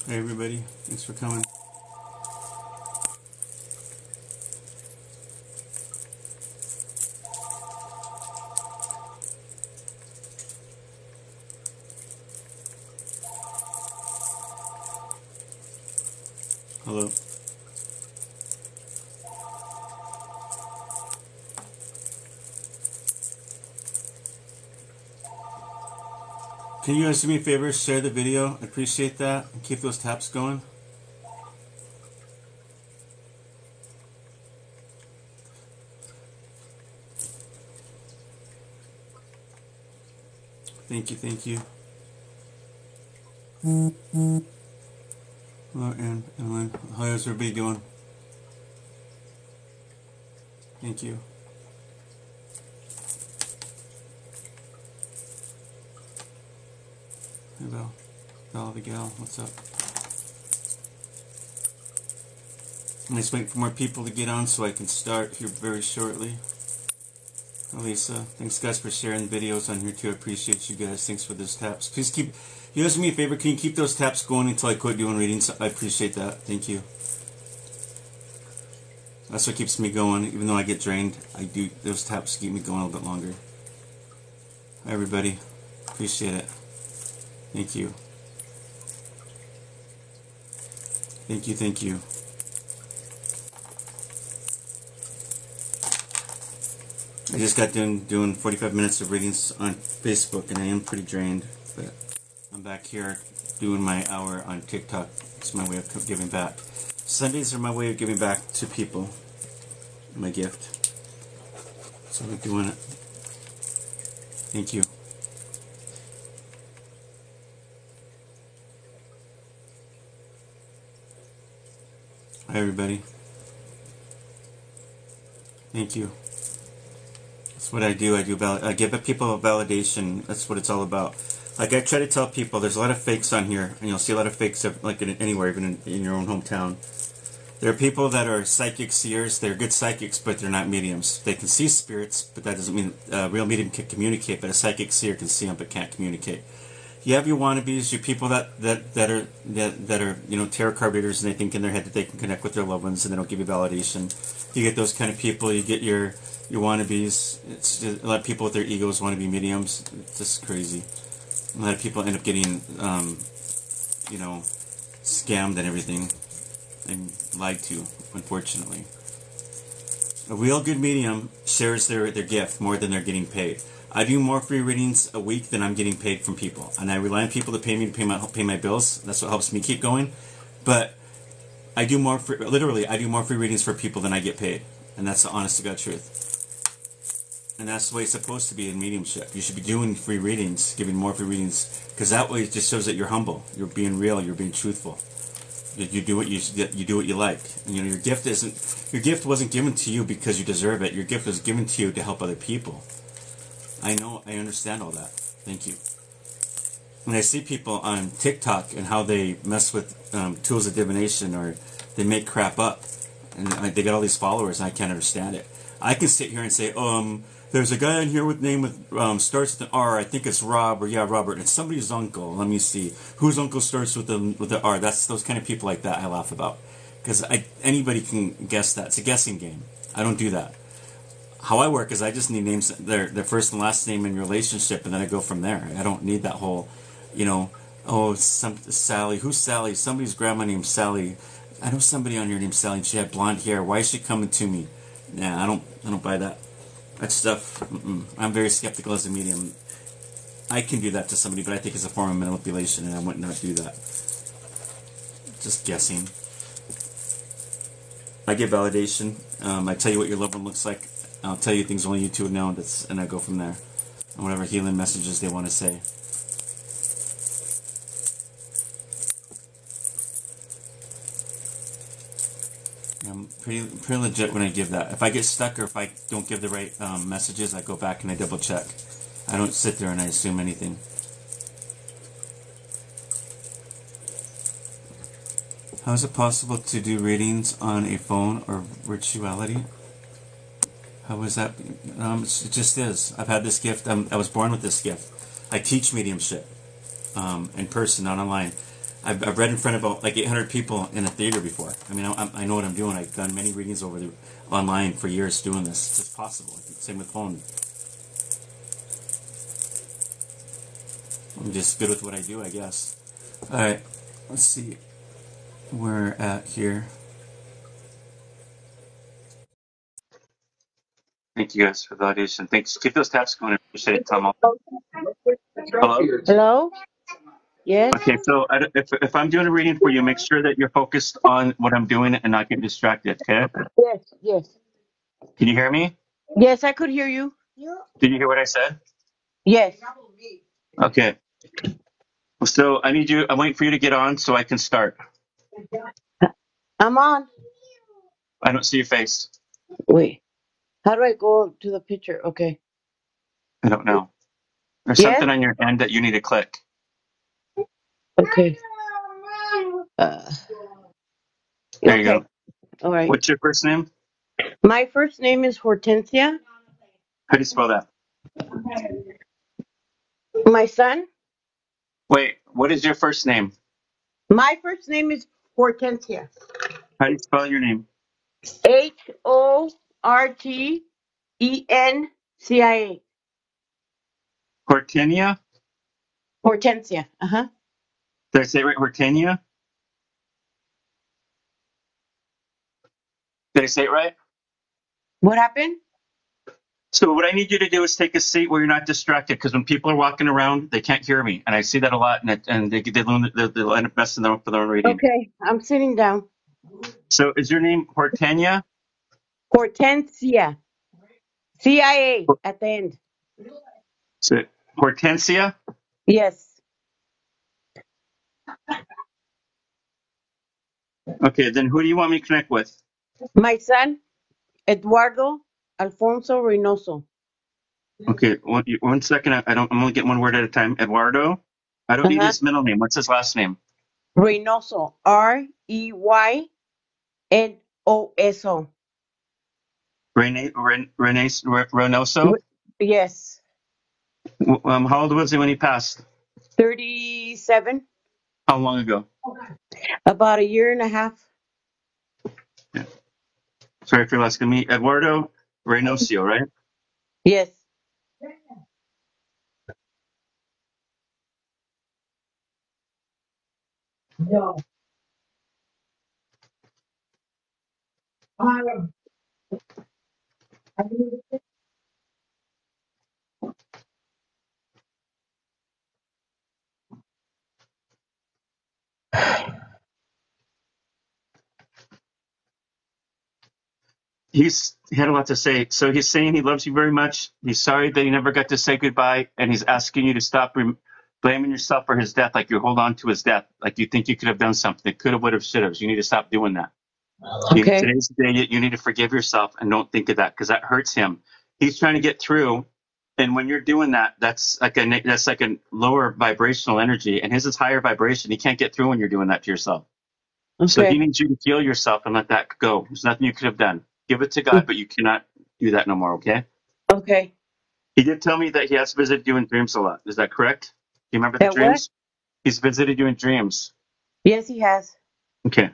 Hey everybody, thanks for coming. Hello. Can you guys do me a favor, share the video? I appreciate that. And keep those taps going. Thank you, thank you. Hello, Anne, Ellen. How's everybody doing? Thank you. Hey, Val. Val the gal, what's up? I'm just waiting for more people to get on so I can start here very shortly. Lisa, thanks guys for sharing videos on here too. I appreciate you guys. Thanks for those taps. Please keep, you guys do me a favor, can you keep those taps going until I quit doing readings? I appreciate that. Thank you. That's what keeps me going. Even though I get drained, those taps keep me going a little bit longer. Hi everybody. Appreciate it. Thank you. Thank you, thank you. I just got done doing 45 minutes of readings on Facebook and I am pretty drained, but I'm back here doing my hour on TikTok. It's my way of giving back. Sundays are my way of giving back to people. My gift. So I'm doing it. Thank you. Hi everybody. Thank you. That's what I do. I give people a validation. That's what it's all about. Like I try to tell people, there's a lot of fakes on here, and you'll see a lot of fakes like anywhere, even in your own hometown. There are people that are psychic seers. They're good psychics, but they're not mediums. They can see spirits, but that doesn't mean a real medium can communicate. But a psychic seer can see them, but can't communicate. You have your wannabes, your people that are tarot card readers, and they think in their head that they can connect with their loved ones, and they don't give you validation. You get those kind of people. You get your wannabes. It's just, a lot of people with their egos want to be mediums. It's just crazy. A lot of people end up getting, scammed and everything, and lied to, unfortunately. A real good medium shares their gift more than they're getting paid. I do more free readings a week than I'm getting paid from people, and I rely on people to pay me to pay my bills. That's what helps me keep going. But I do more free readings for people than I get paid, and that's the honest to God truth. And that's the way it's supposed to be in mediumship. You should be doing free readings, giving more free readings, because that way it just shows that you're humble, you're being real, you're being truthful. You do what you like. And, your gift wasn't given to you because you deserve it. Your gift was given to you to help other people. I know, I understand all that. Thank you. When I see people on TikTok and how they mess with tools of divination, or they make crap up, and they get all these followers, and I can't understand it. I can sit here and say, there's a guy in here with name starts with an R. I think it's Rob, or yeah, Robert. It's somebody's uncle. Let me see whose uncle starts with the R. That's those kind of people like that I laugh about, because anybody can guess that. It's a guessing game. I don't do that. How I work is I just need names, their first and last name in relationship, and then I go from there. I don't need that whole, Sally. Who's Sally? Somebody's grandma named Sally. I know somebody on here named Sally, and she had blonde hair. Why is she coming to me? Nah, I don't buy that. That stuff. I'm very skeptical as a medium. I can do that to somebody, but I think it's a form of manipulation, and I would not do that. Just guessing. I give validation. I tell you what your loved one looks like. I'll tell you things only you two know, and I go from there. And whatever healing messages they want to say. I'm pretty legit when I give that. If I get stuck or if I don't give the right messages, I go back and I double check. I don't sit there and I assume anything. How is it possible to do readings on a phone or virtuality? How is that? It just is. I've had this gift. I was born with this gift. I teach mediumship in person, not online. I've read in front of about like 800 people in a theater before. I mean, I know what I'm doing. I've done many readings online for years doing this. It's possible. Same with phone. I'm just good with what I do, I guess. All right, let's see where we're at here. Thank you guys for the validation. Thanks. Keep those tabs going. I appreciate it, Tom. Hello? Hello? Yes? Okay, so if I'm doing a reading for you, make sure that you're focused on what I'm doing and not get distracted, okay? Yes, yes. Can you hear me? Yes, I could hear you. Did you hear what I said? Yes. Okay. So I'm waiting for you to get on so I can start. I'm on. I don't see your face. Wait. How do I go to the picture? Okay. I don't know. There's Yes? something on your end that you need to click. Okay. Uh, There you okay. go. All right. What's your first name? My first name is Hortensia. How do you spell that? My son? Wait, what is your first name? My first name is Hortensia. How do you spell your name? Hortensia. Hortenia? Hortensia. Uh-huh. Did I say it right? Hortenia? Did I say it right? What happened? So what I need you to do is take a seat where you're not distracted, because when people are walking around, they can't hear me, and I see that a lot, and they'll end up messing them up for their own reading. Okay. I'm sitting down. So is your name Hortenia? Hortensia. CIA at the end. So Hortensia? Yes. Okay, then who do you want me to connect with? My son, Eduardo Alfonso Reynoso. Okay, one second. I'm only getting one word at a time. Eduardo. I don't need Uh-huh. his middle name. What's his last name? Reynoso. Reynoso. Reynoso. Yes. How old was he when he passed? 37. How long ago? About a year and a half. Yeah. Sorry for asking me. Eduardo Reynoso, right? Yes. He had a lot to say. So he's saying he loves you very much. He's sorry that he never got to say goodbye, and he's asking you to stop blaming yourself for his death, like you hold on to his death, like you think you could have done something, could have, would have, should have. You need to stop doing that. Okay. Today's the day you need to forgive yourself and don't think of that, because that hurts him. He's trying to get through, and when you're doing that, that's like a lower vibrational energy, and his is higher vibration. He can't get through when you're doing that to yourself. So he Okay. needs you to heal yourself and let that go. There's nothing you could have done. Give it to God, but you cannot do that no more, okay? Okay. He did tell me that he has visited you in dreams a lot. Is that correct? Do you remember the That what? dreams? He's visited you in dreams. Yes, he has. Okay.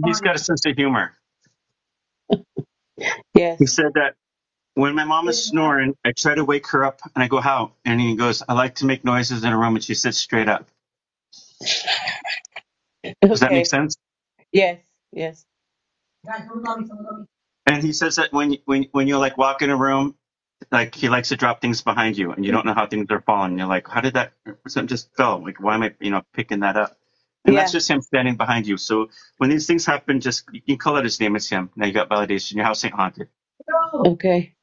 He's got a sense of humor. He Yes. said that when my mom is snoring, I try to wake her up and I go, how? And he goes, I like to make noises in a room, and she sits straight up. Does that make Okay. sense? Yes. Yes. And he says that when you like walk in a room, like he likes to drop things behind you, and you don't know how things are falling. You're like, how did that? Something just fell. Like, why am I, picking that up? And that's Yeah. just him standing behind you. So when these things happen, just you can call out his name. It's him. Now you got validation. Your house ain't haunted. Okay.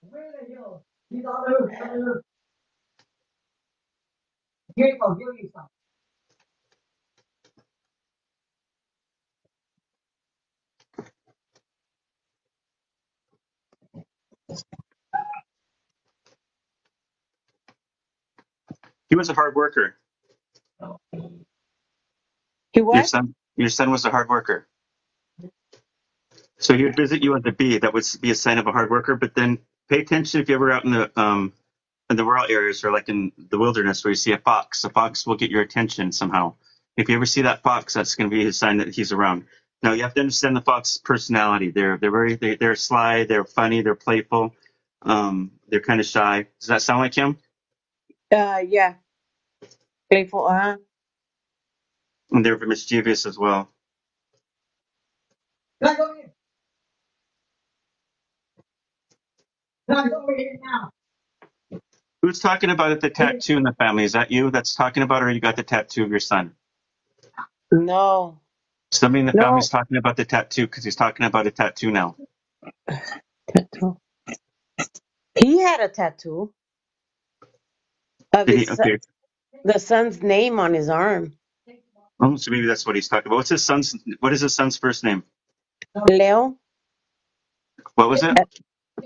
He was a hard worker. He Your what? son was a hard worker. So he would visit you at the bee. That would be a sign of a hard worker. But then pay attention if you're ever out in the rural areas or like in the wilderness where you see a fox. A fox will get your attention somehow. If you ever see that fox, that's going to be a sign that he's around. Now you have to understand the fox's personality. They're sly, they're funny, they're playful, they're kind of shy. Does that sound like him? Yeah. Playful, And they're mischievous as well. Not over here now. Who's talking about the tattoo in the family? Is that you that's talking about, or you got the tattoo of your son? No. Somebody in the No. family's talking about the tattoo because he's talking about a tattoo now. Tattoo. He had a tattoo of Did he? Okay. the son's name on his arm. Oh, so maybe that's what he's talking about. What is his son's first name? Leo. What was it?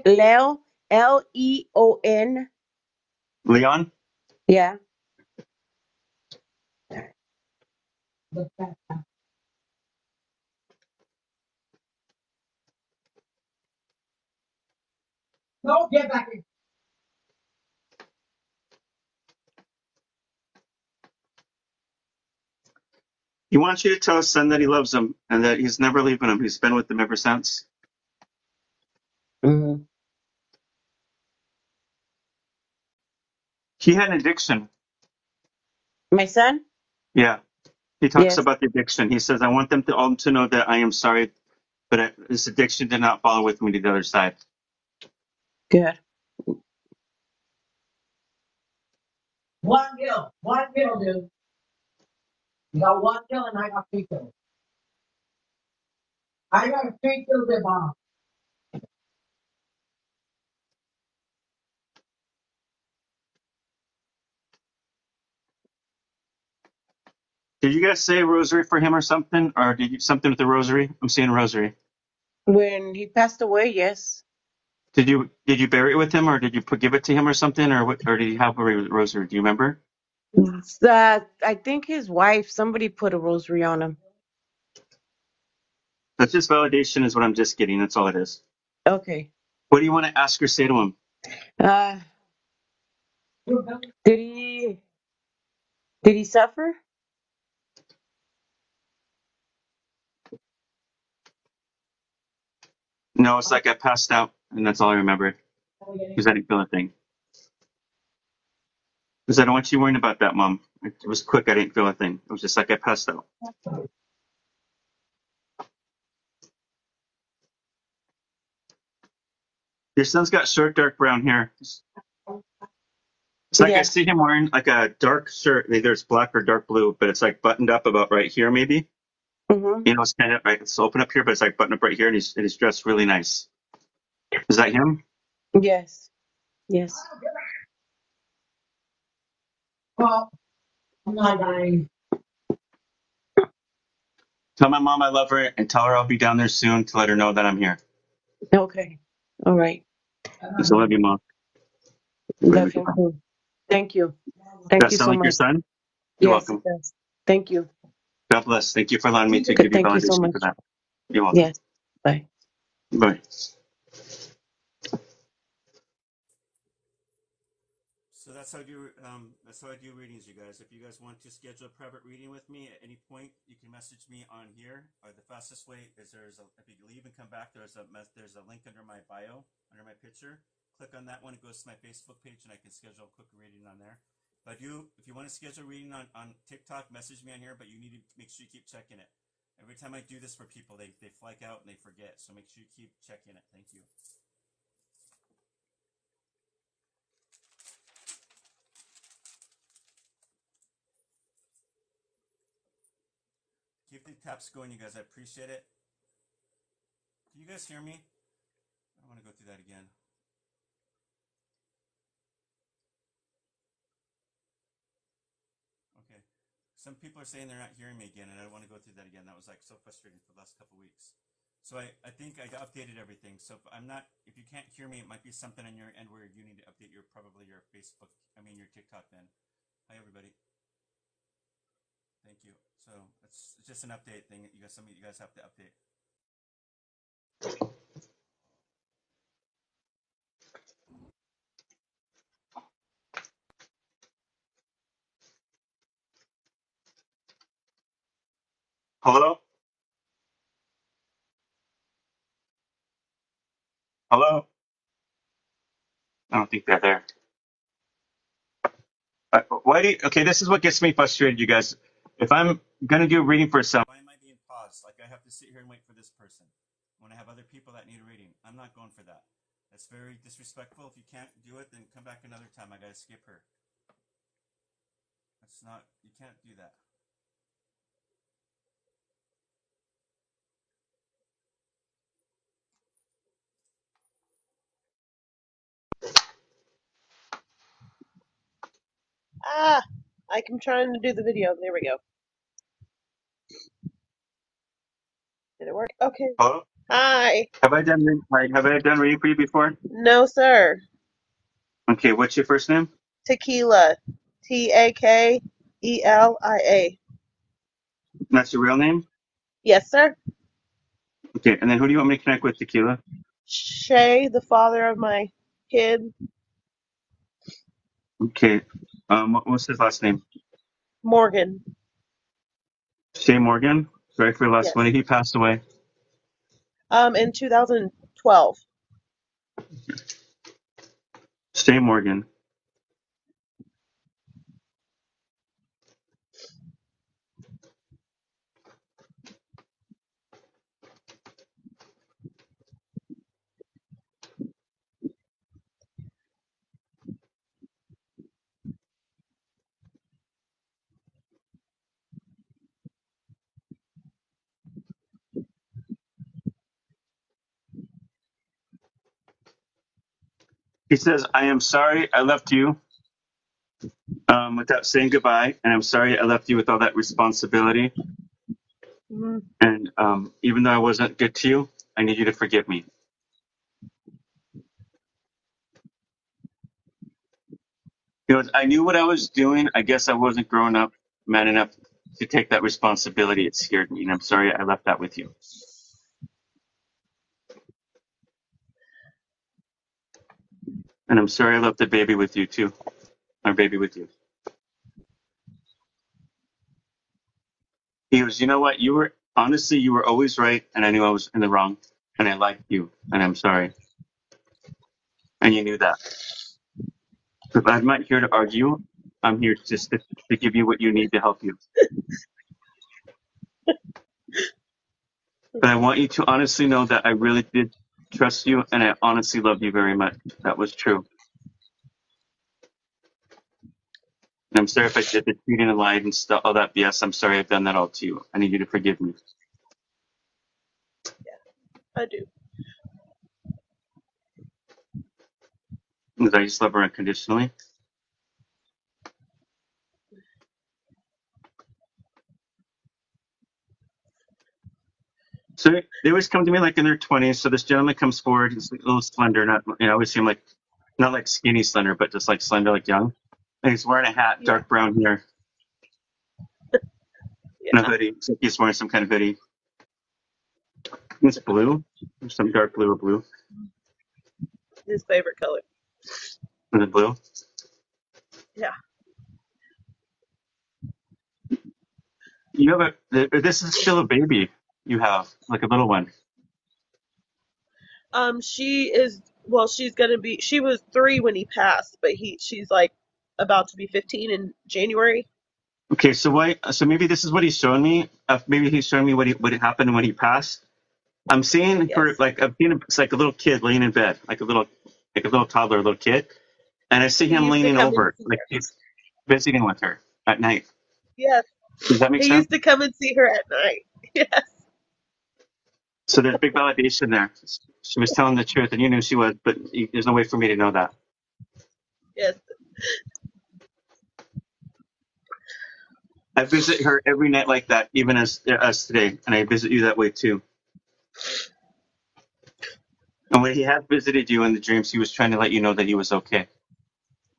Leo. Leon. Leon? Yeah. No, get back here. He wants you to tell his son that he loves him and that he's never leaving him. He's been with him ever since. Mm-hmm. He had an addiction. My son? Yeah. He talks Yes. about the addiction. He says, I want them to all to know that I am sorry, but this addiction did not follow with me to the other side. Good. One kill, dude. You got one kill and I got 3 kills. I got 3 kills at bomb. Did you guys say a rosary for him or something? Or did you something with the rosary? I'm seeing rosary. When he passed away, yes. Did you bury it with him, or did you give it to him or something, or what? Or did he have a rosary? Do you remember? I think his wife, somebody put a rosary on him. That's just validation, is what I'm just getting. That's all it is. Okay. What do you want to ask or say to him? Uh, did he suffer? No, it's like I passed out, and that's all I remembered because I didn't feel a thing. Because I don't want you worrying about that, Mom. It was quick. I didn't feel a thing. It was just like I passed out. Your son's got short, dark brown hair. It's like I Yes. see him wearing like a dark shirt. Either it's black or dark blue, but it's like buttoned up about right here, maybe. Mm-hmm. You know, it's kind of right. It's open up here, but it's like buttoned up right here, and he's dressed really nice. Is that him? Yes. Yes. Well, I'm not dying. Tell my mom I love her, and tell her I'll be down there soon to let her know that I'm here. Okay. All right. So I love you, Mom. Wait, we go. Definitely. Thank you. Does Thank that you sound so like your much. son? You're Yes, it welcome. does. Thank you. God bless. Thank you for allowing me to Good. give you Thank you so validation for much. that. You're welcome. Yes. Bye. Bye. So that's how I do readings, you guys. If you guys want to schedule a private reading with me at any point, you can message me on here. Or the fastest way is if you leave and come back, there's a link under my bio, under my picture. Click on that one. It goes to my Facebook page, and I can schedule a quick reading on there. But if you want to schedule a reading on TikTok, message me on here. But you need to make sure you keep checking it. Every time I do this for people, they flake out and they forget. So make sure you keep checking it. Thank you. Keep the taps going, you guys. I appreciate it. Can you guys hear me? I want to go through that again. Okay. Some people are saying they're not hearing me again, and I don't want to go through that again. That was like so frustrating for the last couple weeks. So I think I updated everything. So if you can't hear me, it might be something on your end where you need to update your Facebook, your TikTok then. Hi, everybody. Thank you. So it's just an update thing. You guys, some of you guys have to update. Hello? Hello? I don't think they're there. Why do you, okay, this is what gets me frustrated, you guys. If I'm gonna do a reading for someone, why am I being paused? Like I have to sit here and wait for this person when I have other people that need a reading. I'm not going for that. That's very disrespectful. If you can't do it, then come back another time. I gotta skip her. That's not, you can't do that. Ah, I'm trying to do the video. There we go. Did it work? Okay. Hello? Hi. Have I done reading for you before? No, sir. Okay, what's your first name? Tequila. Takelia. That's your real name? Yes, sir. Okay, and then who do you want me to connect with, Tequila? Shay, the father of my kid. Okay. What's his last name? Morgan. Shay Morgan. Sorry for your loss. When Yes. did he pass away? In 2012. Shay Morgan. He says, I am sorry I left you without saying goodbye, and I'm sorry I left you with all that responsibility. Mm-hmm. And even though I wasn't good to you, I need you to forgive me. You know, I knew what I was doing. I guess I wasn't grown up, man enough to take that responsibility. It scared me, and I'm sorry I left that with you. And I'm sorry I left the baby with you, too. Our baby with you. He goes, you know what? Honestly, you were always right, and I knew I was in the wrong, and I liked you, and I'm sorry. And you knew that. But I'm not here to argue. I'm here just to give you what you need to help you. But I want you to honestly know that I really did trust you, and I honestly love you very much. That was true. And I'm sorry if I did the cheating and lied and stuff, all that BS. I'm sorry I've done that all to you. I need you to forgive me. I do. Because I just love her unconditionally. So they always come to me like in their 20s. So this gentleman comes forward. He's a little slender, not, I always seem like, not like skinny slender, but just like slender, like young. And he's wearing a hat, Yeah. dark brown hair, and a Yeah. hoodie. So he's wearing some kind of hoodie. It's blue, some dark blue or blue. His favorite color. Is it blue? Yeah. You have this is still a baby you have, like a little one. She is. Well, she was 3 when he passed, but she's like about to be 15 in January. Okay, so so maybe this is what he's showing me. Maybe he's showing me what happened when he passed. I'm seeing her Yes. like it's like a little kid laying in bed, like a little toddler, a little kid, and I see He him used to leaning come and over, see like her. he's visiting with her at night. Yes. Does that make He sense? used to come and see her at night. Yes. So there's big validation there. She was telling the truth, and you knew she was, but there's no way for me to know that. Yes. I visit her every night like that, even as today, and I visit you that way too. And when he had visited you in the dreams, he was trying to let you know that he was okay.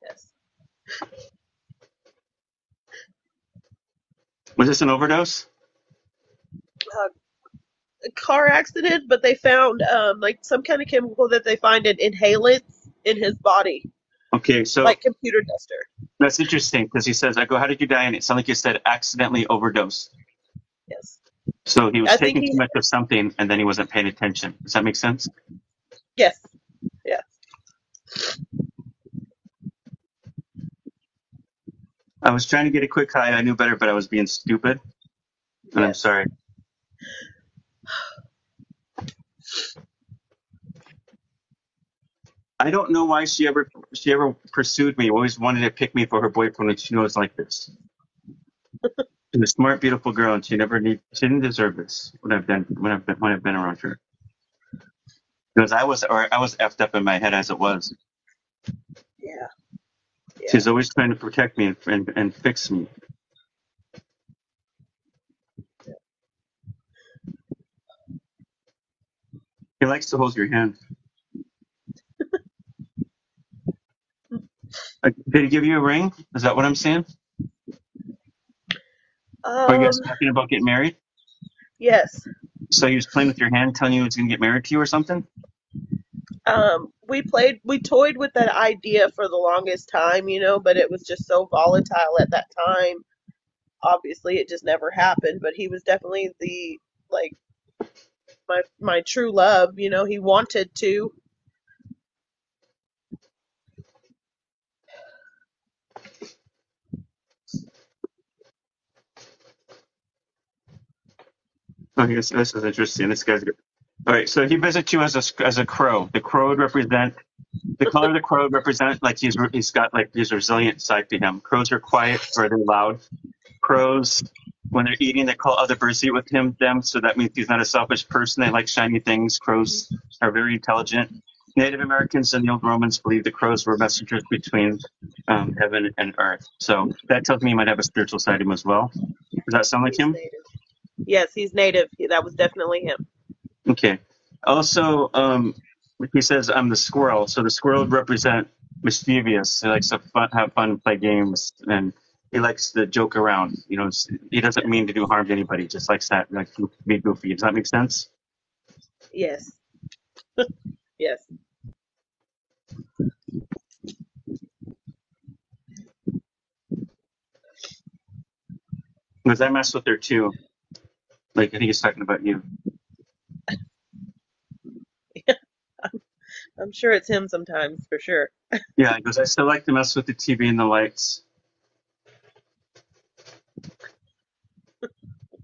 Yes. Was this an overdose? Uh, a car accident, but they found like some kind of chemical that they find in inhalants in his body, Okay, so like computer duster. that's interesting because he says, "I go, how did you die?" And it sounded like you said accidentally overdosed. Yes, So he was I think taking too he. much of something and then he wasn't paying attention. Does that make sense? Yes, yes, I was trying to get a quick high. I knew better, but I was being stupid, and I'm yes. sorry. I don't know why she ever pursued me. Always wanted to pick me for her boyfriend when she knows like this. She's a smart, beautiful girl, and she didn't deserve this when I've been around her. Because I was effed up in my head as it was. Yeah, yeah. She's always trying to protect me and fix me. He likes to hold your hand. Did he give you a ring? Is that what I'm saying? Are you guys Um, talking about getting married? yes. So he was playing with your hand, telling you he was going to get married to you or something? We toyed with that idea for the longest time, but it was just so volatile at that time. Obviously, it just never happened, but he was definitely like, my true love, he wanted to. Oh, this is interesting. This guy's good. All right, so he visits you as a crow. The crow would represent the color of the crow would represent like he's got like his resilient side to him. Crows are quiet or they're loud. Crows, when they're eating, they call other birds to eat with them. So that means he's not a selfish person. They like shiny things. Crows are very intelligent. Native Americans and the old Romans believed the crows were messengers between heaven and earth. So that tells me he might have a spiritual side to him as well. Does that sound like He's him? native. Yes, he's native. That was definitely him. Okay. Also, he says I'm the squirrel. So the squirrel would represent mischievous. He likes to have fun, play games, and he likes to joke around. He doesn't mean to do harm to anybody. He just likes that, like, to be goofy. Does that make sense? Yes, yes. Because I mess with her too. Like, I think he's talking about you. I'm sure it's him sometimes, for sure. Yeah, he goes, I still like to mess with the TV and the lights.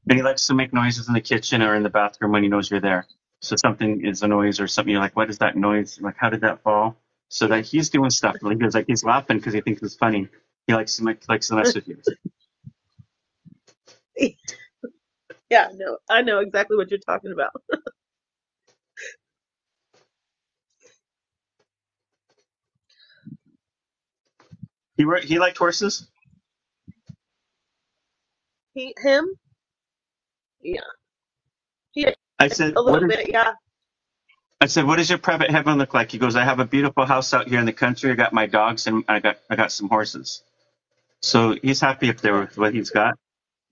And he likes to make noises in the kitchen or in the bathroom when he knows you're there. So something is a noise or something, you're like, what is that noise? Like, how did that fall? So that he's doing stuff. Like, he's laughing because he thinks it's funny. He likes to mess with you. Yeah, no, I know exactly what you're talking about. He liked horses. Him? Yeah. He I said, a what little is? bit, yeah. I said, what does your private heaven look like? He goes, I have a beautiful house out here in the country. I got my dogs and I got some horses. So he's happy up there with what he's got.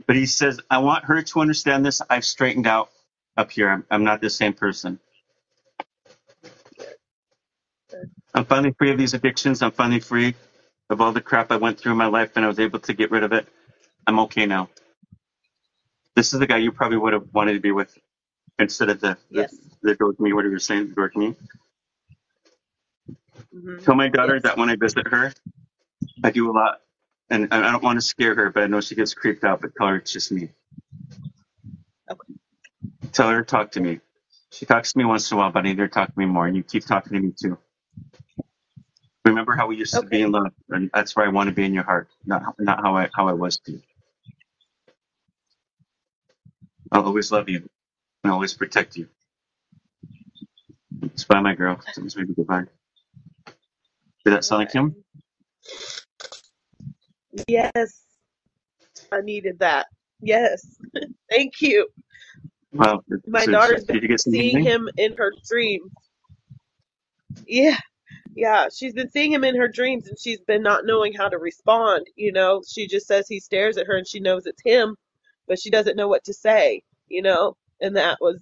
But he says, I want her to understand this. I've straightened out up here. I'm not the same person. I'm finally free of these addictions. I'm finally free of all the crap I went through in my life, and I was able to get rid of it. I'm okay now. This is the guy you probably would have wanted to be with instead of Yes. the dork me. What you were saying, the dork me. Hmm. Tell my daughter Yes. that when I visit her, I do a lot, and I don't want to scare her, but I know she gets creeped out. But tell her it's just me. Okay. Tell her to talk to me. She talks to me once in a while, but I need her to talk to me more, and you keep talking to me too. Remember how we used to be Okay. in love, and that's where I want to be in your heart, not how I was to you. I'll always love you and always protect you. It's by my girl. Someone's maybe goodbye. Did that All sound like him? right. Yes, I needed that. Yes. Thank you. Well, My so daughter's been did you get some seeing healing? him in her dreams. Yeah. Yeah, she's been seeing him in her dreams and she's been not knowing how to respond. She just says he stares at her and she knows it's him, but she doesn't know what to say, you know, and that was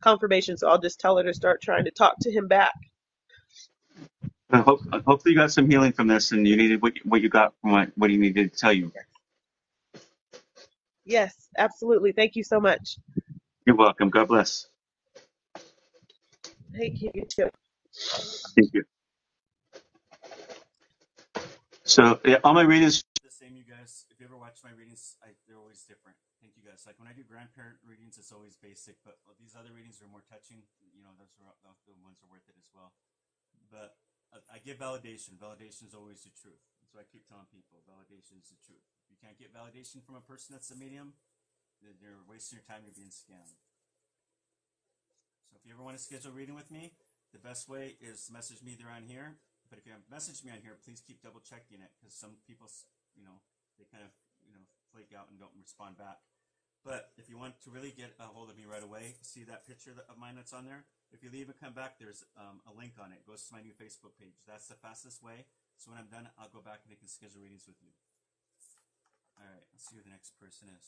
confirmation. So I'll just tell her to start trying to talk to him back. Hopefully you got some healing from this, and you needed what you got from what he needed to tell you. Yes, absolutely. Thank you so much. You're welcome. God bless. Thank you. You too. Thank you. So yeah, all my readings are the same, you guys. If you ever watch my readings, they're always different. Thank you guys. Like when I do grandparent readings, it's always basic, but these other readings are more touching. You know, those are the ones are worth it as well. But I give validation. Validation is always the truth. That's what I keep telling people. Validation is the truth. If you can't get validation from a person that's a medium, then you're wasting your time. You're being scammed. So if you ever want to schedule a reading with me, the best way is to message me either on here. But if you message me on here, please keep double checking it because some people, you know, they kind of, you know, flake out and don't respond back. But if you want to really get a hold of me right away, see that picture of mine that's on there? If you leave and come back, there's a link on it. It goes to my new Facebook page. That's the fastest way. So when I'm done, I'll go back and I can schedule readings with you. All right, let's see who the next person is.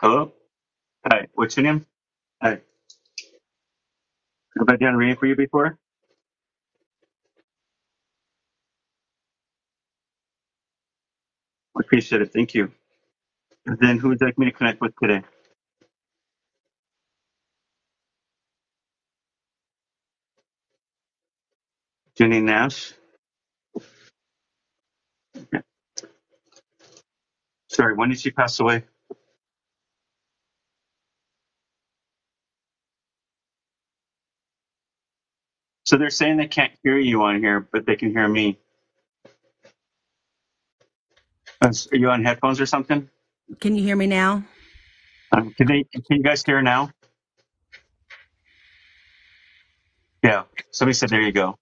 Hello? Hi, what's your name? Hi. Have I done a reading for you before? I appreciate it. Thank you. And then who would you like me to connect with today? Jenny Nash? Okay. Sorry, when did she pass away? So they're saying they can't hear you on here, but they can hear me. Are you on headphones or something? Can you hear me now? Can you guys hear now? Yeah. Somebody said, there you go.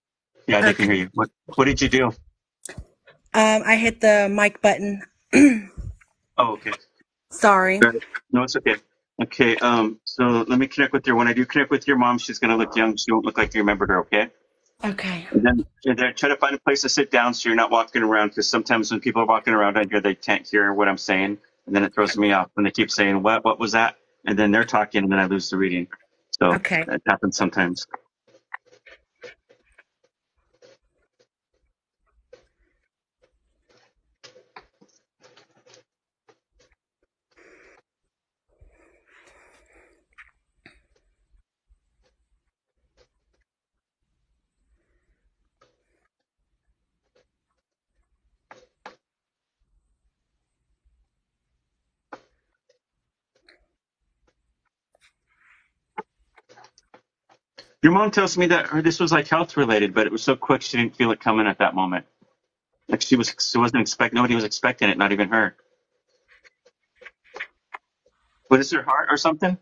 Yeah, they can Okay. hear you. What did you do? I hit the mic button. Oh, okay. Sorry. Got it. No, it's okay. Okay. So let me connect with her. When I do connect with your mom, she's going to look young. She won't look like you remembered her. Okay. Okay. And then try to find a place to sit down so you're not walking around, because sometimes when people are walking around on here, they can't hear what I'm saying, and then it throws me off when they keep saying what was that, and then they're talking, and then I lose the reading. So Okay. that happens sometimes. Your mom tells me that this was like health related, but it was so quick she didn't feel it coming at that moment. Like she wasn't expect nobody was expecting it, not even her. What is her heart or something?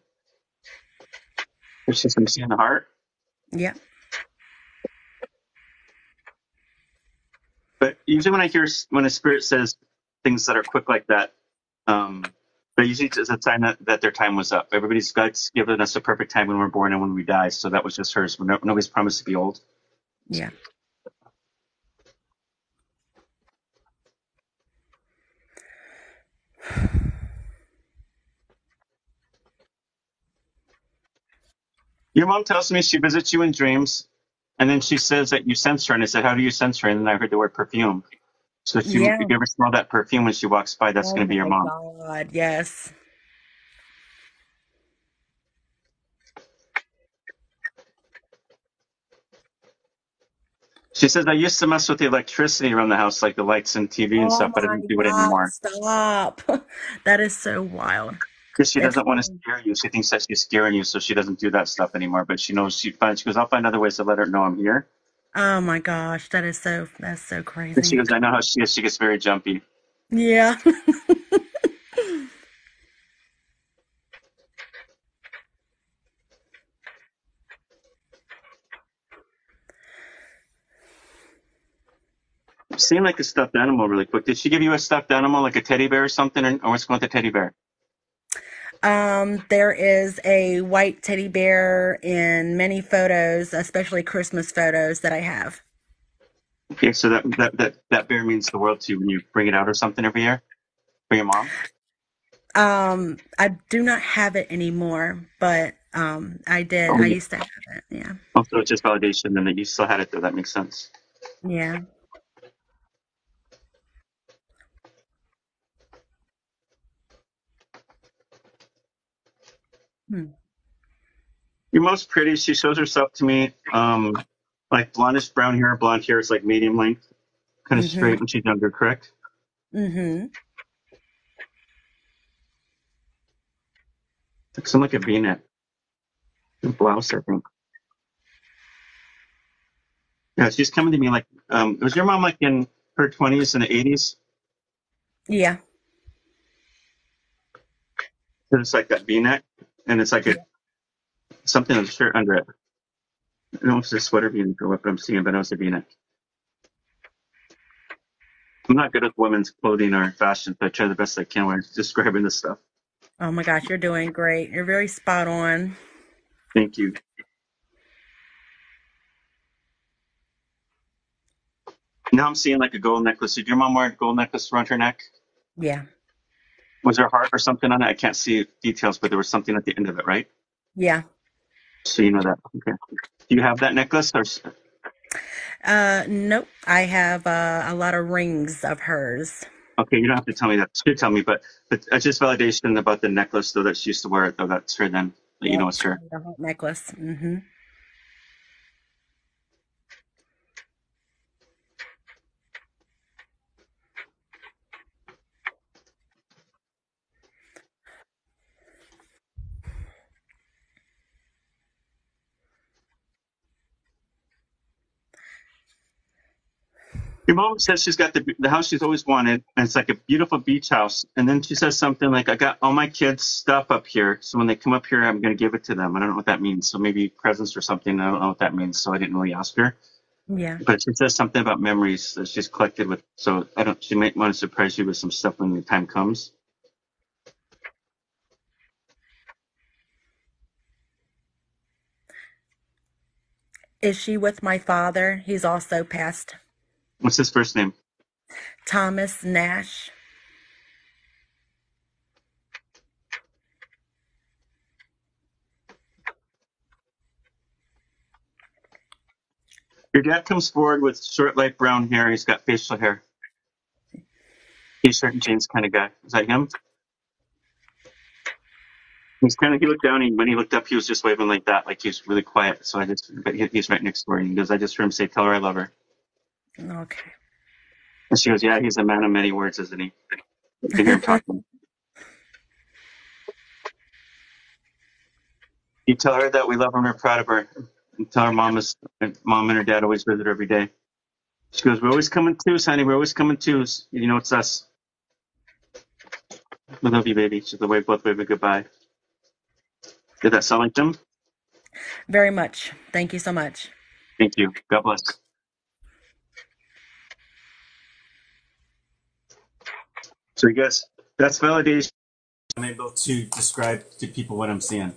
It's just missing the heart. Yeah. But usually when I hear when a spirit says things that are quick like that, but usually it's a sign that their time was up. Everybody's God's given us a perfect time when we're born and when we die. So that was just hers. Nobody's promised to be old. Yeah. Your mom tells me she visits you in dreams, and then she says that you sense her. And I said, "How do you sense her?" And then I heard the word perfume. So if you Yeah. ever smell that perfume when she walks by, that's Oh going to be your my mom. God. Yes. She says, "I used to mess with the electricity around the house, like the lights and TV and Oh stuff, but I my don't do it God. anymore." Stop. That is so wild. Because she It's doesn't want to scare you. She thinks that she's scaring you, so she doesn't do that stuff anymore. But she knows she goes, "I'll find other ways to let her know I'm here." oh my gosh. That's so And she crazy. goes, "I know how she is. She gets very jumpy." Yeah. Seemed like a stuffed animal really quick. Did she give you a stuffed animal, like a teddy bear or something, or what's going with the teddy bear? There is a white teddy bear in many photos, especially Christmas photos that I have. Okay, so that bear means the world to you when you bring it out or something every year for your mom. I do not have it anymore, but I did. Oh, I yeah. used to have it. Yeah. Also, it's just validation, then that you still had it, though. That makes sense. Yeah. Hmm. Your mom's pretty. She shows herself to me, like blondish brown hair. Blonde hair is like medium length, kind of Mm-hmm. straight when she's younger, correct? Mm-hmm. Like some like a V-neck blouse, I think. Yeah, she's coming to me like, was your mom like in her 20s and the 80s? Yeah. It's like that V-neck, and it's like a something on the shirt under it. I don't know if it's a sweater V-neck or what, but I'm seeing, but it was a V-neck. I'm not good at women's clothing or fashion, but I try the best I can when describing this stuff. Oh my gosh, you're doing great. You're very spot on. Thank you. Now I'm seeing like a gold necklace. Did your mom wear a gold necklace around her neck? Yeah. Was there a heart or something on it? I can't see details, but there was something at the end of it, right? Yeah. So you know that. Okay. Do you have that necklace? Or Nope. I have a lot of rings of hers. okay, you don't have to tell me that. You tell me, but it's just validation about the necklace, though, that she used to wear it, though. That's her then. That you know Yep. it's her. The heart necklace. Mm-hmm. Your mom says she's got the house she's always wanted, and it's like a beautiful beach house. And then she says something like, "I got all my kids' stuff up here, so when they come up here, I'm going to give it to them." I don't know what that means. So maybe presents or something. I don't know what that means. So I didn't really ask her. Yeah. But she says something about memories that she's collected with. So I don't. She might want to surprise you with some stuff when the time comes. Is she with my father? He's also passed. What's his first name? Thomas Nash. Your dad comes forward with short, light brown hair. He's got facial hair. T-shirt and jeans kind of guy. Is that him? He's kind of. He looked down, and when he looked up, he was just waving like that, like he was really quiet. So I just. But he's right next door. And he goes, "I just heard him say, tell her I love her." Okay. And she goes, "Yeah, he's a man of many words, isn't he?" You can hear him talking. You tell her that we love her and we're proud of her. And tell her mom and her dad always visit her every day. She goes, "We're always coming to, honey. We're always coming to. You know, it's us. We love you, baby." She's the way both wave a goodbye. Did that sound like them? Very much. Thank you so much. Thank you. God bless. So, you guys, that's validation. I'm able to describe to people what I'm seeing,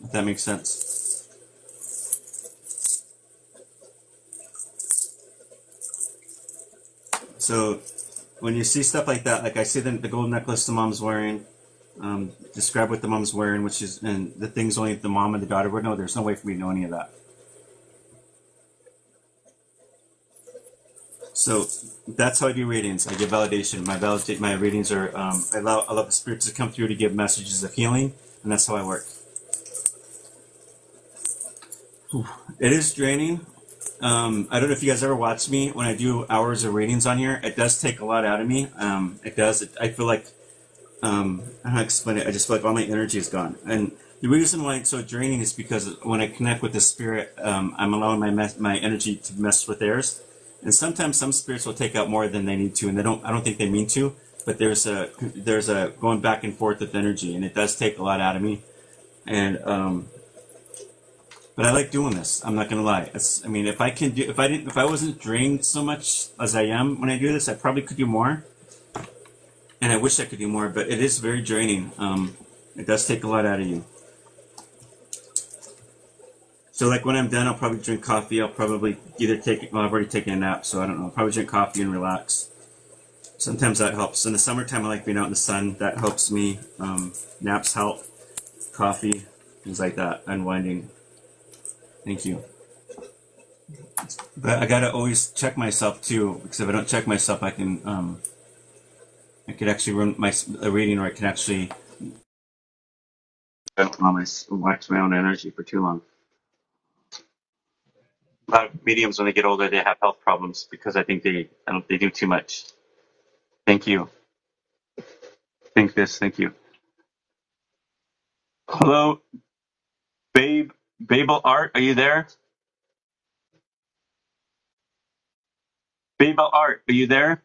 if that makes sense. So, when you see stuff like that, like I see the gold necklace the mom's wearing, describe what the mom's wearing, which is, and the things only the mom and the daughter would know. There's no way for me to know any of that. So that's how I do readings. I give validation. My readings are. I allow the spirits to come through to give messages of healing, and that's how I work. It is draining. I don't know if you guys ever watch me when I do hours of readings on here. It does take a lot out of me. It does. I feel like I don't know how to explain it. I just feel like all my energy is gone. And the reason why it's so draining is because when I connect with the spirit, I'm allowing my energy to mess with theirs. And sometimes some spirits will take out more than they need to, and I don't think they mean to. But there's a going back and forth with energy, and it does take a lot out of me. And But I like doing this. I'm not gonna lie. I mean, if I wasn't drained so much as I am when I do this, I probably could do more. And I wish I could do more, but it is very draining. It does take a lot out of you. So like when I'm done, I'll probably drink coffee. I'll probably either well, I've already taken a nap, so I don't know. I'll probably drink coffee and relax. Sometimes that helps. In the summertime, I like being out in the sun. That helps me. Naps help. Coffee, things like that. Unwinding. Thank you. But I gotta always check myself too, because if I don't check myself, I could actually run a reading, or I can actually watch my own energy for too long. A lot of mediums, when they get older, they have health problems because I think they do too much. Thank you. Think this. Thank you. Hello, Babel Art. Are you there? Babel Art, are you there?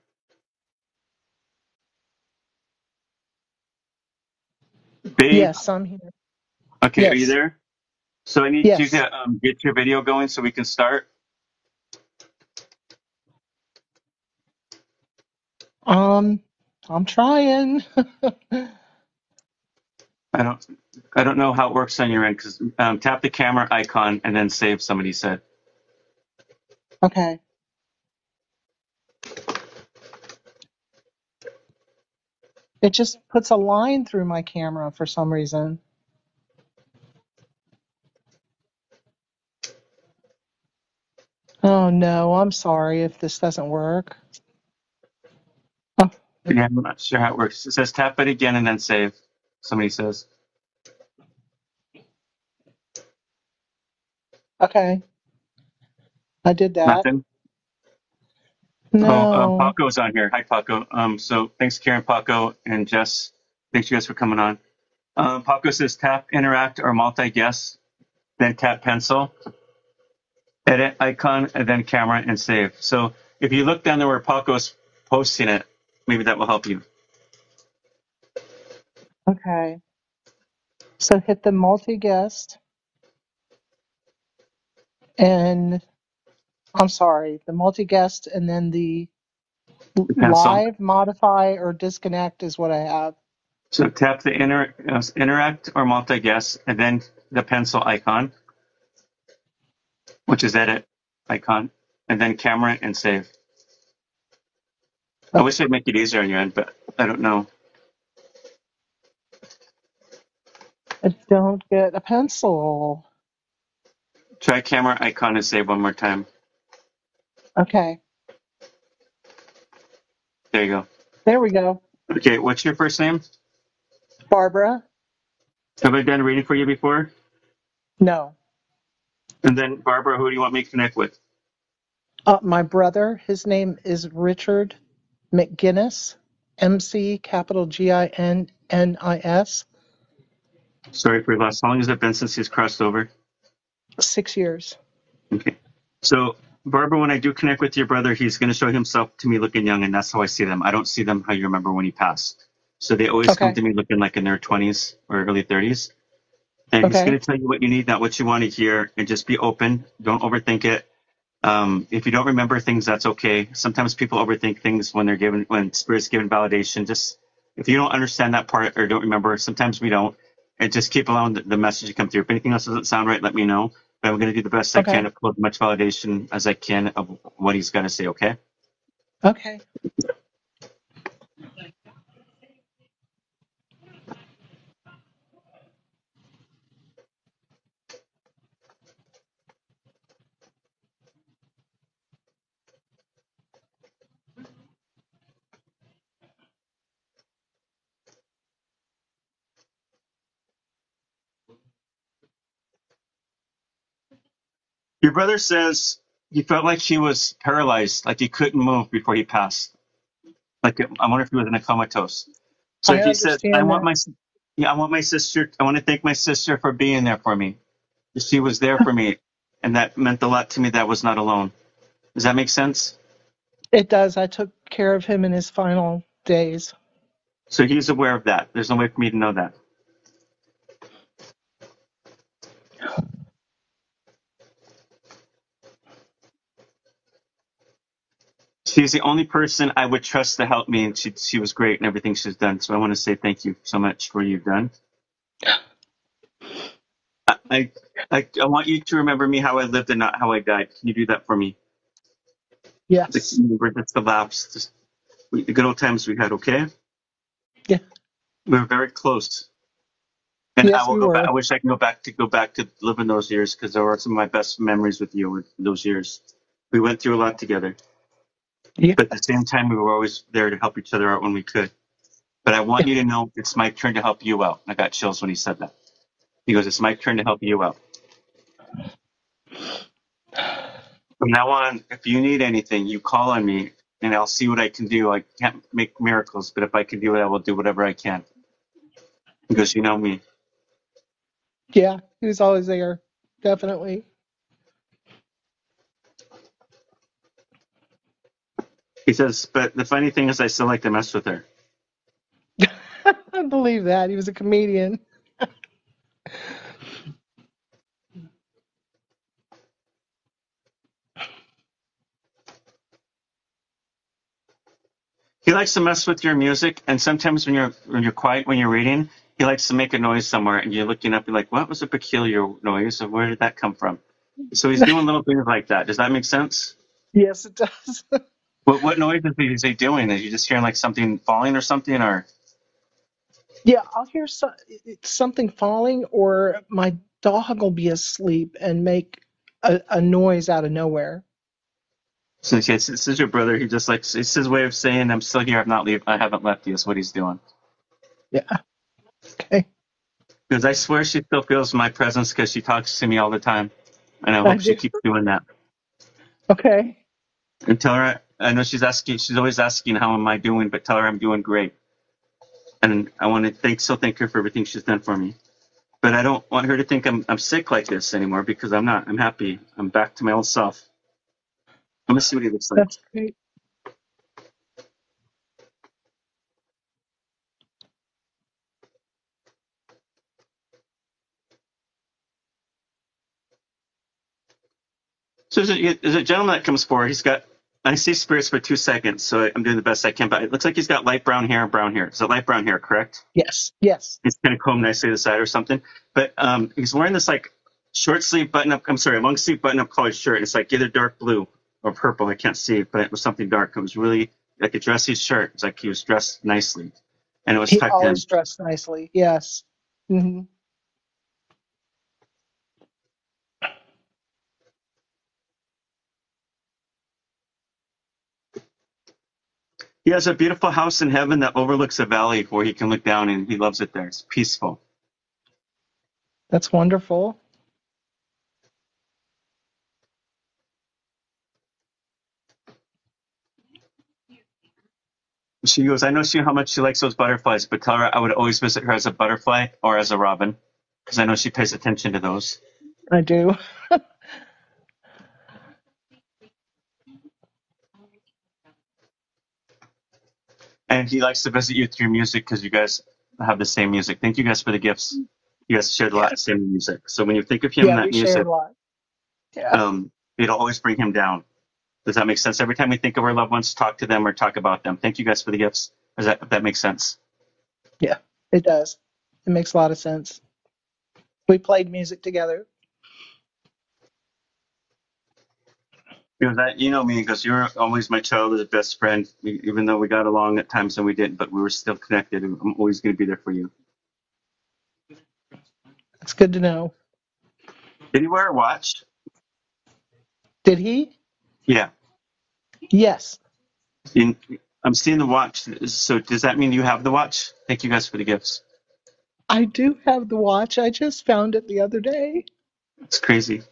Babe. Yes, I'm here. Okay, are you Yes, there? So I need you yes. to get your video going so we can start. Um, I'm trying. I don't know how it works on your end, because tap the camera icon and then save. Somebody said. Okay. It just puts a line through my camera for some reason. Oh no, I'm sorry if this doesn't work. Oh, Yeah, I'm not sure how it works. It says tap it again and then save. Somebody says. okay. I did that. Nothing. Oh, No. Paco's on here. Hi, Paco. So thanks, Karen, Paco, and Jess. Thanks you guys for coming on. Paco says tap interact or multi-guess, then tap pencil, edit icon, and then camera and save. So if you look down there where Paco's posting it, maybe that will help you. Okay. So hit the multi-guest and I'm sorry, the multi-guest and then the Pencil. live, modify, or disconnect is what I have. So tap the interact or multi-guess, and then the pencil icon, which is edit icon, and then camera and save. I Okay. wish I'd make it easier on your end, but I don't know. I don't get a pencil. Try camera icon and save one more time. Okay. There you go. There we go. Okay, what's your first name? Barbara? Have I done a reading for you before? No. And then Barbara, who do you want me to connect with? My brother, his name is Richard McGinnis, MC capital GINNIS. Sorry for your loss. How long has it been since he's crossed over? 6 years. Okay. So, Barbara, when I do connect with your brother, he's going to show himself to me looking young, and that's how I see them. I don't see them how you remember when he passed. So they always come Okay. to me looking like in their 20s or early 30s. And he's going Okay. to tell you what you need, not what you want to hear, and just be open. Don't overthink it. If you don't remember things, that's okay. Sometimes people overthink things when spirit's given validation. Just if you don't understand that part or don't remember, sometimes we don't, and just keep allowing the message to come through. If anything else doesn't sound right, let me know. But I'm going to do the best I can Okay. to pull as much validation as I can of what he's going to say. Okay. Okay. Your brother says he felt like he was paralyzed, like he couldn't move before he passed. Like I wonder if he was in a comatose. So I he said, understand that. I want my sister. I want to thank my sister for being there for me. She was there for me, and that meant a lot to me. That I was not alone. Does that make sense? It does. I took care of him in his final days. So he's aware of that. There's no way for me to know that. She's the only person I would trust to help me, and she was great in everything she's done. So I want to say thank you so much for what you've done. I, I want you to remember me how I lived and not how I died. Can you do that for me? Yes. Remember that's the laughs, the good old times we had. Okay, Yeah. we were very close, and I Yes, will we go back. I were. wish I can go back to live in those years because there were some of my best memories with you in those years. We went through a lot together, but at the same Yes. time, we were always there to help each other out when we could. But I want you to know it's my turn to help you out. I got chills when he said that. He goes, "It's my turn to help you out." From now on, if you need anything, you call on me and I'll see what I can do. I can't make miracles, but if I can do it, I will do whatever I can. Because you know me. Yeah, he was always there. Definitely. He says, but the funny thing is I still like to mess with her. I believe that. He was a comedian. He likes to mess with your music, and sometimes when you're quiet when you're reading, he likes to make a noise somewhere and you're looking up, you're like, what was a peculiar noise and where did that come from? So he's doing little things like that. Does that make sense? Yes, it does. What noise is he doing? Is he just hearing like something falling or something, or Yeah, I'll hear something falling, or my dog will be asleep and make a noise out of nowhere. since yes, this is your brother, he just like it's his way of saying I'm still here. I haven't left you. Is what he's doing. Yeah. Okay. Because I swear she still feels my presence because she talks to me all the time, and I I hope she do. keeps doing that. Okay. And tell her I know she's always asking how am I doing, but tell her I'm doing great. And I want to thank her for everything she's done for me. But I don't want her to think I'm sick like this anymore because I'm not. I'm happy. I'm back to my old self. I'm gonna see what he looks like. That's great. So there's a gentleman that comes forward. I see spirits for 2 seconds, so I'm doing the best I can. But it looks like he's got light brown hair and brown hair. Is it light brown hair, correct? Yes. Yes. It's kind of combed nicely to the side or something. But he's wearing this like short sleeve button up. I'm sorry, long sleeve button up collared shirt. It's like either dark blue or purple. I can't see, but it was something dark. It was really like a dressy shirt. It's like he was dressed nicely, and it was He tucked in. always dressed nicely. Yes. Hmm. He has a beautiful house in heaven that overlooks a valley where he can look down, and he loves it there. It's peaceful. That's wonderful. She goes, I know how much she likes those butterflies, but tell her I would always visit her as a butterfly or as a robin, because I know she pays attention to those. I do. And he likes to visit you through music because you guys have the same music. Thank you guys for the gifts. You guys shared a lot of Yes. same music. So when you think of him in Yeah, that we share music, a lot. Yeah. it'll always bring him down. Does that make sense? Every time we think of our loved ones, talk to them or talk about them. Thank you guys for the gifts. If that makes sense. Yeah. It does. It makes a lot of sense. We played music together. Because you know me, because you're always my childhood best friend, even though we got along at times and we didn't, but we were still connected. And I'm always going to be there for you. It's good to know. Did he wear a watch? Did he? Yeah. Yes. In, I'm seeing the watch. So does that mean you have the watch? Thank you guys for the gifts. I do have the watch. I just found it the other day. It's crazy.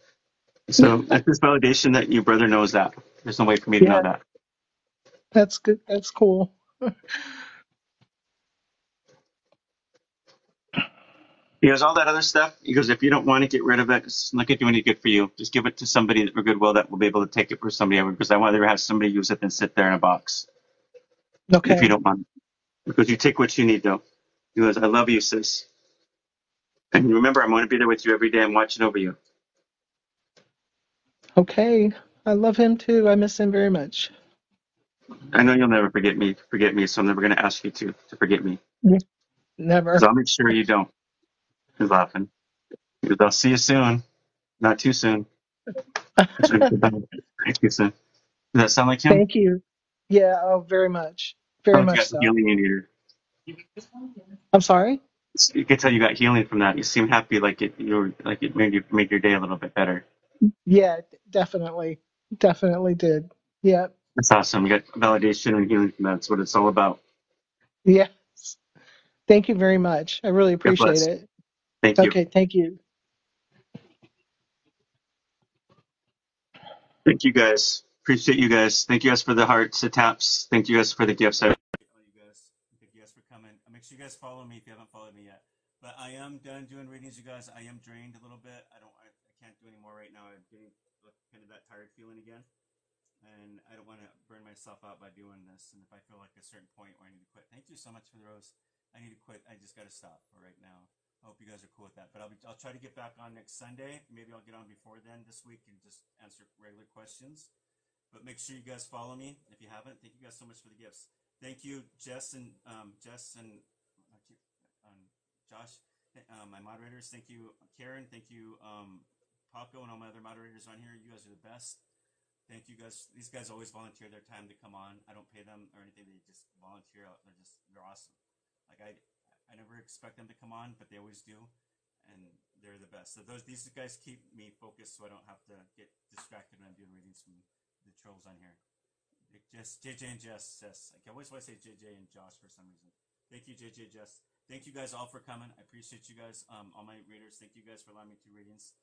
So that's just validation that your brother knows that. There's no way for me to know Yeah, that. that's good. That's cool. He goes, all that other stuff. He goes, if you don't want to get rid of it, it's not going to do any good for you. Just give it to somebody that for goodwill that will be able to take it for somebody else. Because I want to have somebody use it than sit there in a box. If you Okay. don't mind. Because you take what you need, though. He goes, I love you, sis. And remember, I'm going to be there with you every day. I'm watching over you. Okay. I love him too. I miss him very much. I know you'll never forget me, so I'm never going to ask you to forget me. Yeah, So never. I'll make sure you don't. He's laughing. I'll see you soon. Not too soon. Actually, not too soon. Does that sound like him? Thank you. Yeah, oh, very much. Very Sounds like you much got so. healing in you. I'm sorry? You can tell you got healing from that. You seem happy, like it made your day a little bit better. Yeah, definitely. Definitely did. Yeah. That's awesome. You got validation and healing from that. That's what it's all about. Yes. Thank you very much. I really God appreciate bless. it. Thank you. Okay, thank you. Thank you guys. Appreciate you guys. Thank you guys for the hearts, the taps. Thank you guys for the gifts. I appreciate all you guys. Thank you guys for coming. Make sure you guys follow me if you haven't followed me yet. But I am done doing readings, you guys. I am drained a little bit. I can't do any more right now. I'm getting kind of that tired feeling again. And I don't want to burn myself out by doing this. And if I feel like a certain point where I need to quit, thank you so much for the rose. I need to quit. I just got to stop for right now. I hope you guys are cool with that. But I'll try to get back on next Sunday. Maybe I'll get on before then this week and just answer regular questions. But make sure you guys follow me if you haven't. Thank you guys so much for the gifts. Thank you, Jess and Josh, my moderators. Thank you, Karen. Thank you, Paco, and all my other moderators on here. You guys are the best. Thank you guys. These guys always volunteer their time to come on. I don't pay them or anything. They just volunteer. They're awesome. Like I never expect them to come on, but they always do, and they're the best. So these guys keep me focused, so I don't have to get distracted when I'm doing readings from the trolls on here. Just JJ and Jess. I always want to say JJ and Josh for some reason. Thank you, JJ, Jess. Thank you guys all for coming. I appreciate you guys. All my readers. Thank you guys for allowing me to do readings.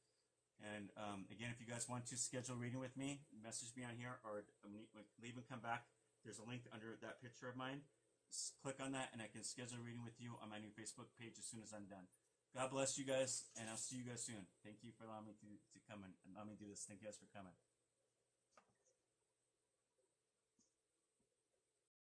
And again, if you guys want to schedule a reading with me, message me on here or leave and come back. There's a link under that picture of mine. Just click on that and I can schedule a reading with you on my new Facebook page as soon as I'm done. God bless you guys, and I'll see you guys soon. Thank you for allowing me to come and allow me to do this. Thank you guys for coming.